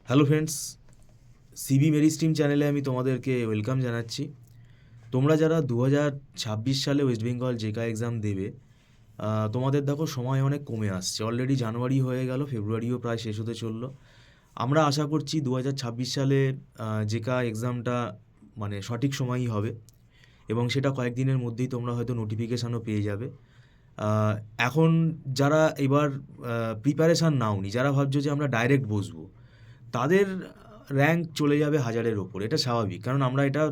Hello friends, CB Mary stream চ্যানেলে আমি তোমাদেরকে ওয়েলকাম জানাচ্ছি। তোমরা যারা 2026 সালে ওয়েস্ট বেঙ্গল জেকা এক্সাম দেবে, তোমাদের দেখো সময় অনেক কমে আসছে। অলরেডি জানুয়ারি হয়ে গেল, ফেব্রুয়ারিও প্রায় শেষ হতে চললো। আমরা আশা করছি 2026 সালে জেকা এক্সামটা মানে সঠিক সময়ই হবে এবং সেটা কয়েকদিনের মধ্যেই তোমরা হয়তো নোটিফিকেশানও পেয়ে যাবে। আহ, এখন যারা এবার প্রিপারেশান নাওনি, যারা ভাবছো যে আমরা ডাইরেক্ট বসবো, তাদের র্যাঙ্ক চলে যাবে হাজারের ওপর। এটা স্বাভাবিক, কারণ আমরা এটা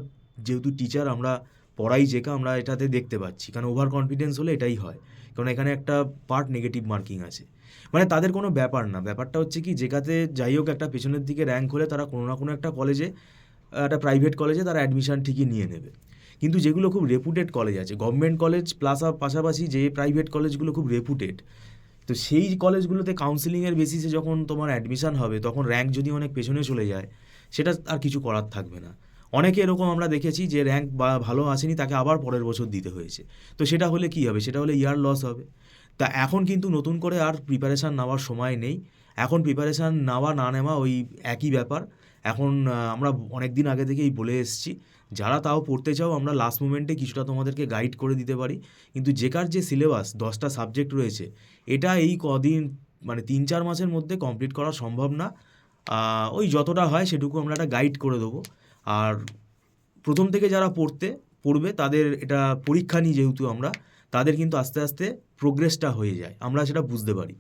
যেহেতু টিচার, আমরা পড়াই জেকা, আমরা এটাতে দেখতে পাচ্ছি। কারণ ওভার কনফিডেন্স হলে এটাই হয়, কারণ এখানে একটা পার্ট নেগেটিভ মার্কিং আছে। মানে তাদের কোনো ব্যাপার না, ব্যাপারটা হচ্ছে কি, জেকাতে যাই হোক একটা পেছনের দিকে র্যাঙ্ক হলে তারা কোনো না কোনো একটা কলেজে, একটা প্রাইভেট কলেজে তারা অ্যাডমিশান ঠিকই নিয়ে নেবে। কিন্তু যেগুলো খুব রেপুটেড কলেজ আছে, গভর্নমেন্ট কলেজ প্লাস পাশাপাশি যে প্রাইভেট কলেজগুলো খুব রেপুটেড, তো সেই কলেজগুলোতে কাউন্সেলিংয়ের বেসিসে যখন তোমার অ্যাডমিশান হবে, তখন র্যাঙ্ক যদি অনেক পেছনে চলে যায়, সেটা আর কিছু করার থাকবে না। অনেকে এরকম আমরা দেখেছি যে র্যাঙ্ক বা ভালো আসেনি, তাকে আবার পরের বছর দিতে হয়েছে। তো সেটা হলে কী হবে? সেটা হলে ইয়ার লস হবে। তা এখন কিন্তু নতুন করে আর প্রিপারেশান নেওয়ার সময় নেই। এখন প্রিপারেশান নেওয়া না নেওয়া ওই একই ব্যাপার। এখন আমরা অনেক দিন আগে থেকেই বলে এসেছি, যারা তাও পড়তে চাও আমরা লাস্ট মোমেন্টে কিছুটা তোমাদেরকে গাইড করে দিতে পারি। কিন্তু জেকার যে সিলেবাস 10টা সাবজেক্ট রয়েছে, এটা এই কদিন মানে 3-4 মাসের মধ্যে কমপ্লিট করা সম্ভব না। ওই যতটা হয় সেটুকু আমরা একটা গাইড করে দেবো। আর প্রথম থেকে যারা পড়বে তাদের এটা পরীক্ষা নিই যেহেতু আমরা, তাদের কিন্তু আস্তে আস্তে প্রোগ্রেসটা হয়ে যায়, আমরা সেটা বুঝতে পারি।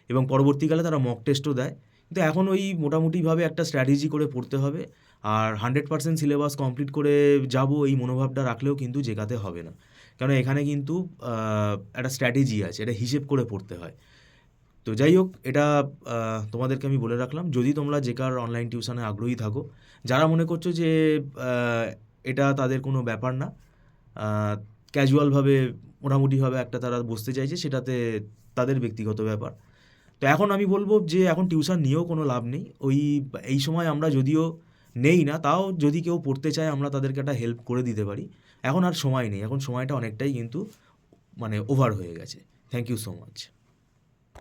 এবং পরবর্তীকালে তারা মক টেস্টও দেয়। কিন্তু এখন ওই মোটামুটিভাবে একটা স্ট্র্যাটেজি করে পড়তে হবে। আর 100% সিলেবাস কমপ্লিট করে যাব এই মনোভাবটা রাখলেও কিন্তু জেকাতে হবে না। কারণ এখানে কিন্তু একটা স্ট্র্যাটেজি আছে, এটা হিসেব করে পড়তে হয়। তো যাই হোক, এটা তোমাদেরকে আমি বলে রাখলাম। যদি তোমরা জেকার অনলাইন টিউশনে আগ্রহী থাকো, যারা মনে করছো যে আহ, এটা তাদের কোনো ব্যাপার না, ক্যাজুয়ালভাবে মোটামুটিভাবে একটা তারা বসতে চাইছে, সেটাতে তাদের ব্যক্তিগত ব্যাপার। তো এখন আমি বলবো যে এখন টিউশন নিয়েও কোনো লাভ নেই। এই সময় আমরা যদিও নেই না, তাও যদি কেউ পড়তে চায় আমরা তাদেরকে একটা হেল্প করে দিতে পারি। এখন আর সময় নেই, এখন সময়টা অনেকটাই কিন্তু মানে ওভার হয়ে গেছে। Thank you so much.